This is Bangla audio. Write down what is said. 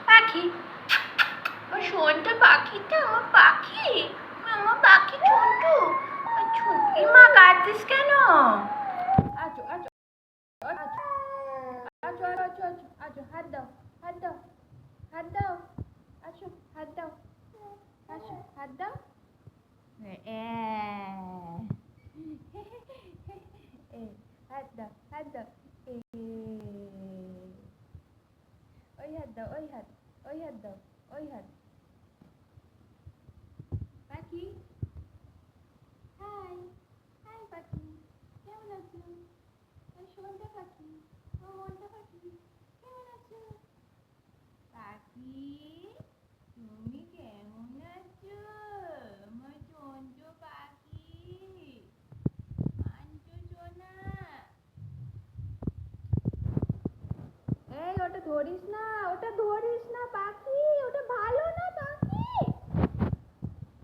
পাখি ও শোনটা পাখিটা আমার পাখি ছোট্ট মা কাঁদছিস কেন? আছো আছো আছো আছো আছো আছো হাত দাও হাত দাও হাত দাও আসো হাত দাও আসো হাত দাও হাত দাও হাত দাও ওই হাত দাও ওই হাত দাও ওই হাত পাখি হাই হাই পাখি কেমন আছো? শোনটা পাখি ও মনটা পাখি কেমন আছো? পাখি তুমি কেমন আছো? আমার চন্দ্র পাখি আনছো সোনা। এই ওটা ধরিস না, ওটা